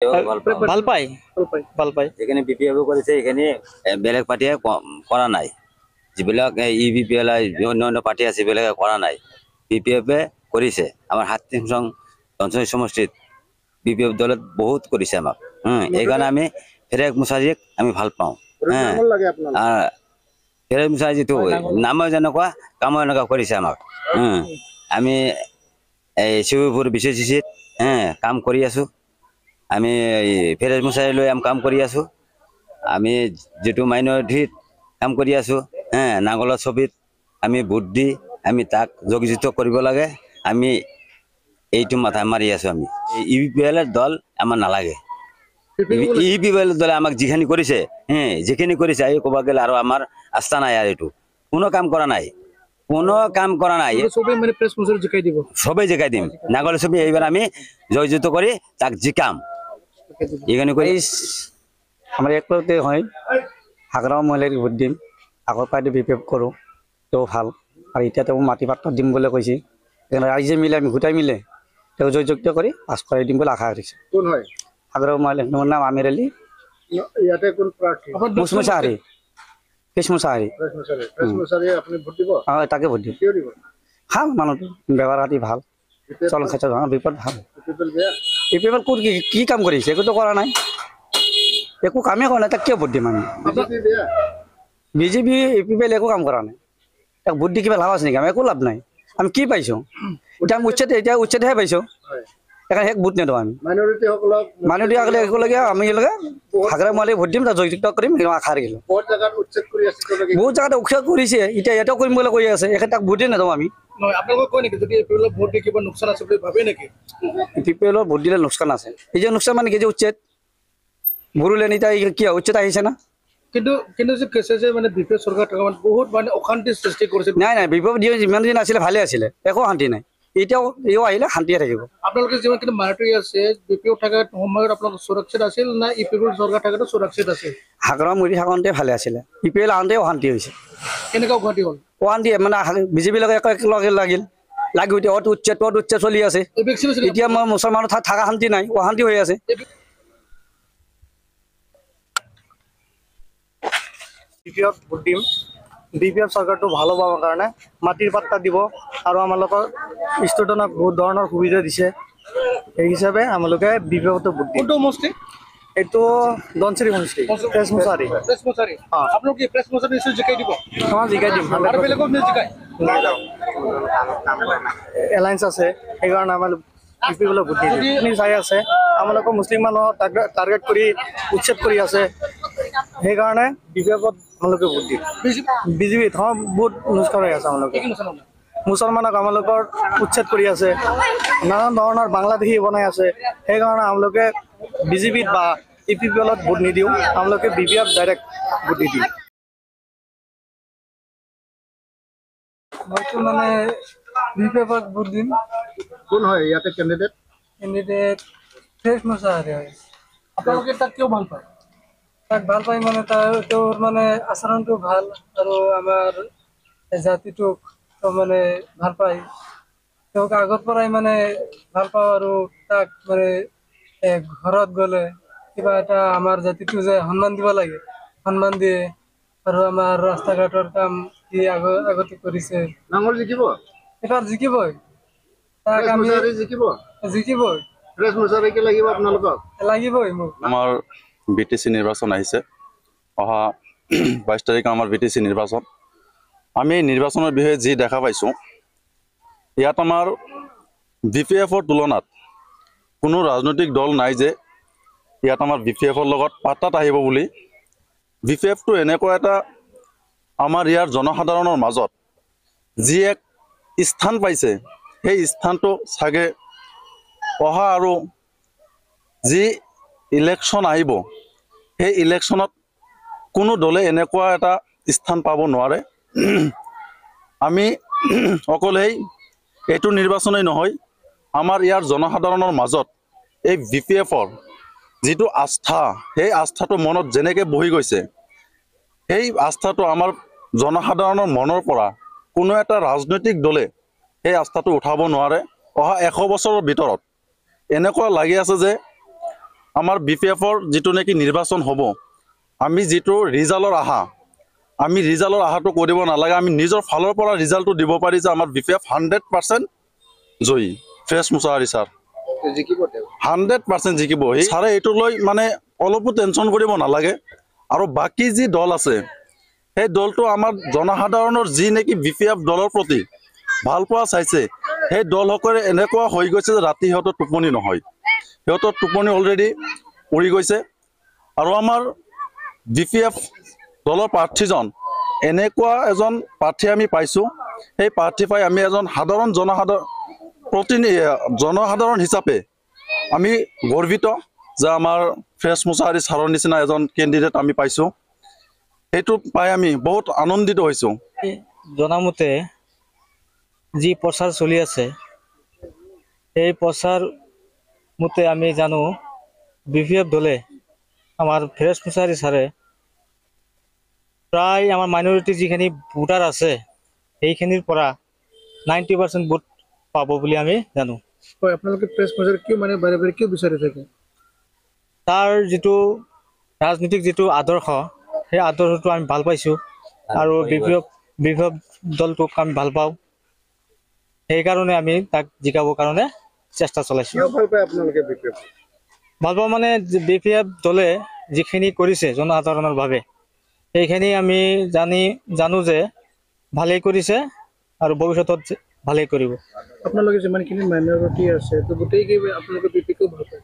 ভাল পায় ভাল পায় এখানে বিপিএফ করেছে, এখানে বেলেগ পার্টিয়ে করা নাই। যিবিলাক ইবিপিএল অন্য অন্য পার্টি আছে সেবিলাকে করা নাই, বিপিএফ কৰিছে। আমাৰ হাতীংচং অঞ্চল সমষ্টিত বিপিএফ দলে বহুত কৰিছে আমাক। এইকাৰণে আমি ফেৰেক মুছাৰীক আমি ভাল পাওঁ। ফেৰেক মুছাৰী যিটো নামো যেনেকুৱা কামো এনেকুৱা কৰিছে আমাক। আমি এই শিৱপুৰ বিশ্বজিৎ কাম কৰি আছো। আমি ফেৰেক মুছাৰী লৈ কাম কৰি আছো। আমি যেটো মাইনৰিটিত কাম কৰি আছো, নাঙলৰ ছবিত আমি ভোট দি আমি তাক যোগযুক্ত কৰিব লাগে। আমি এইটো মাথা মাৰি আছো। আমি ইউপিএল দল আমাৰ নালাগে। ইউপিএল দলে আমাক যিখিনি কৰিছে, যিখিনি কৰিছে এই ক'ব গ'লে আৰু আমাৰ আস্থা নাই। আৰু এইটো কোনো কাম কৰা নাই, কোনো কাম কৰা নাই। সবেই জিকাই দিম। নাঙলৰ ছবি এইবাৰ আমি জয়যুক্ত কৰি তাক জিকাম। এইখানে কৰি আমাৰ একলতে হয় হাগ্ৰাম মহিলাক ভোট দিম। আগৰ পৰাই বিপিএফ কৰোঁ, তেওঁ ভাল। আৰু এতিয়া তেওঁ মাটি পাত্ৰ দিম বুলি কৈছে। সেইকাৰণে ৰাইজে মিলে আমি গোটাই মিলে তেওঁ জয়যুক্ত কৰি পাছ কৰাই দিম বুলি আশা কৰিছে। কোন হয় হাগ্ৰাম মহিলাৰ নাম আমিৰ আলী ইয়াতে? কোন প্ৰাৰ্থী? মুছাহাৰী, মুছাহাৰী। আপুনি ভোট দিব? তাকে ভোট দিম। কিয় দিব? ভাল মানুহটো, ব্যৱহাৰ পাতি ভাল, চলন খাচৰ বিপদ ভাল। বিপিএফ ক'ত কি কাম কৰিছে? একোতো কৰা নাই, একো কামেই কৰা নাই। তাক কিয় ভোট দিম আমি? বিজেপি ইউপিএল একো কাম কৰা নাই। তাক ভোট দি কিবা লাভ আছে নেকি? আমি একো লাভ নাই। আমি কি পাইছোঁ? এতিয়া আমি উচ্ছেদহে পাইছোঁ। সেইকাৰণে সেই ভোট নিদিওঁ আমি। মাইনৰিটি একেলগে আমি হাগ্ৰাম মহিলাক ভোট দিম, তাক জয়যুক্ত কৰিম, আশা ৰাখিলোঁ। বহুত জেগাত উচ্ছেদ কৰিছে, এতিয়া ইয়াতেও কৰিম বুলি কৈ আছে। এখেত তাক ভোটেই নিদিওঁ আমি। বিপিএলৰ ভোট দিলে লোকচান আছে। এই যে লোকচান মানে কি যে উচ্ছেদ ভুৰুলেন, এতিয়া কি উচ্ছেদ আহিছে না? কিন্তু যে কৈছে যে মানে বিপিএল চৰকাৰ থকা মানে বহুত মানে অশান্তিৰ সৃষ্টি কৰিছে। নাই বিপিএল যিমান দিন আছিলে ভালে আছিলে, একো শান্তি নাই। এতিয়াও এও আহিলে শান্তিয়ে থাকিব। আপোনালোকে যিমান কিন্তু মাইনৰিটি আছে, বিপিএল থকা সময়ত আপোনালোক সুৰক্ষিত আছিল না ইউপিএল চৰকাৰ থকাটো সুৰক্ষিত আছিল? হাগ্ৰাম মৰি থাকোঁতে ভালে আছিলে, ইউপিএল আহোঁতে অশান্তি হৈছে। কেনেকুৱা অশান্তি হ'ল? অশান্তি মানে বিজেপিৰ লগত একেলগে লাগি এতিয়া উচ্ছেদ চলি আছে। এতিয়া মই মুছলমানৰ থকা শান্তি নাই, অশান্তি হৈ আছে। বিপিএল ভোট দিম। বিপিএল চৰকাৰটো ভাল হ'ব আমাৰ কাৰণে, মাটিৰ পাট্টা দিব আৰু আমালোকৰ ষ্টুডেণ্টক বহুত ধৰণৰ সুবিধা দিছে। সেই হিচাপে আমালোকে বিপিএলটো ভোট দিম। কোনটো সমষ্টি? এইটো ধনচিৰি সমষ্টি, প্ৰেছ মুছাহাৰী। আপোনালোকে প্ৰেছ মুছাহাৰী নিশ্চয় জিকাই দিব? জিকাই দিম। এলায়েন্স আছে, সেইকাৰণে আমাৰ বিপিএলক ভোট দিম। আপুনি চাই আছে আমালোকৰ মুছলিম মানুহক টাৰ্গেট কৰি উচ্ছেদ কৰি আছে। সেইকাৰণে বিপিএলত আমালোকে ভোট দিম। বিজেপিত বহুত অনুষ্ঠান হৈ আছে। আমালোকে মুছলমানক আমালোকৰ উচ্ছেদ কৰি আছে, নানান ধৰণৰ বাংলাদেশী বনাই আছে। সেইকাৰণে আমালোকে বিজেপিত বা ইউপিএলত ভোট নিদিওঁ, আমালোকে বিপিএফ ডাইৰেক্ট ভোট দি দিম। মইতো মানে বিপিএফত ভোট দিম। কোন হয় ইয়াতে কেণ্ডিডেট? প্ৰেছ মুছাহাৰী হয়। আপোনালোকে তাক কিয় ভাল পায়? তাক ভাল পাই মানে তেওঁৰ মানে আচৰণটো ভাল আৰু আমাৰ জাতিটোক মানে ভাল পায়। তেওঁক আগৰ পৰাই মানে ভাল পাওঁ আৰু তাক মানে ঘৰত গ'লে কিবা এটা আমাৰ জাতিটো যে সন্মান দিব লাগে, সন্মান দিয়ে। আৰু আমাৰ ৰাস্তা ঘাটৰ কাম সি আগতে কৰিছে। নাঙল জিকিব? এবাৰ জিকিবই। তাক আমি জিকিবই। প্ৰেছ মুছাহাৰীকে লাগিব আপোনালোকক? লাগিবই মোক। আমাৰ বিটিচি নিৰ্বাচন আহিছে, অহা 22 তাৰিখে আমাৰ বিটিচি নিৰ্বাচন। আমি নিৰ্বাচনৰ বিষয়ে যি দেখা পাইছোঁ, ইয়াত আমাৰ বিপিএফৰ তুলনাত কোনো ৰাজনৈতিক দল নাই যে ইয়াত আমাৰ বিপিএফৰ লগত পাত্তাত আহিব বুলি। বিপিএফটো এনেকুৱা এটা আমাৰ ইয়াৰ জনসাধাৰণৰ মাজত যি এক স্থান পাইছে, সেই স্থানটো চাগে অহা আৰু যি ইলেকশ্যন আহিব, সেই ইলেকশ্যনত কোনো দলে এনেকুৱা এটা স্থান পাব নোৱাৰে। আমি অকল এইটো নিৰ্বাচনেই নহয়, আমাৰ ইয়াৰ জনসাধাৰণৰ মাজত এই বিপিএফৰ যিটো আস্থা, সেই আস্থাটো মনত যেনেকৈ বহি গৈছে, সেই আস্থাটো আমাৰ জনসাধাৰণৰ মনৰ পৰা কোনো এটা ৰাজনৈতিক দলে সেই আস্থাটো উঠাব নোৱাৰে। অহা 100 বছৰৰ ভিতৰত এনেকুৱা লাগি আছে যে আমাৰ BPF-ৰ যিটো নেকি নিৰ্বাচন হ'ব, আমি যিটো ৰিজাল্টৰ আশা, আমি ৰিজাল্টৰ আশাটো কৰিব নালাগে। আমি নিজৰ ফালৰ পৰা ৰিজাল্টটো দিব পাৰি যে আমাৰ BPF 100% জয়ী। ফ্ৰেছ মুছাহাৰী ছাৰ 100% জিকিব। ছাৰে এইটো লৈ মানে অলপো টেনশ্যন কৰিব নালাগে। আৰু বাকী যি দল আছে, সেই দলটো আমাৰ জনসাধাৰণৰ যি নেকি BPF দলৰ প্ৰতি ভাল পোৱা চাইছে, সেই দলসকলে এনেকুৱা হৈ গৈছে যে ৰাতি সিহঁতৰ টোপনি নহয়। সিহঁতৰ টোপনি অলৰেডি উৰি গৈছে। আৰু আমাৰ BPF দলৰ প্ৰাৰ্থীজন এনেকুৱা এজন প্ৰাৰ্থী আমি পাইছোঁ, সেই প্ৰাৰ্থী পাই আমি এজন সাধাৰণ জনসাধাৰণ হিচাপে আমি গৰ্বিত যে আমাৰ ফ্ৰেছ মুছাহাৰী ছাৰৰ নিচিনা এজন কেণ্ডিডেট আমি পাইছোঁ। সেইটো পাই আমি বহুত আনন্দিত হৈছোঁ। জনামতে যি প্ৰচাৰ চলি আছে, সেই প্ৰচাৰ মতে আমি জানো BPF দলে আমাৰ ফ্ৰেছ মুছাহাৰী ছাৰে প্ৰায় আমাৰ মাইনৰিটি যিখিনি ভোটাৰ আছে সেইখিনিৰ পৰা 90% ভোট পাব বুলি আমি জানো। হয়, আপোনালোকে ফ্ৰেছ মুছাহাৰী কিয় মানে বাৰে বাৰে কিয় বিচাৰি থাকে? তাৰ যিটো ৰাজনীতিক যিটো আদৰ্শ, সেই আদৰ্শটো আমি ভাল পাইছোঁ আৰু BPF দলটোক আমি ভাল পাওঁ। সেইকাৰণে আমি তাক জিকাবৰ কাৰণে চেষ্টা চলাইছোঁ। কিয় ভাল পায় আপোনালোকে BPF? ভাল পাওঁ মানে BPF দলে যিখিনি কৰিছে জনসাধাৰণৰ বাবে, সেইখিনি আমি জানো যে ভালেই কৰিছে আৰু ভৱিষ্যতত ভালেই কৰিব। আপোনালোকে যিমানখিনি মাইনৰিটি আছে, তো গোটেইকেইটা আপোনালোকে BPF ভাল পায়?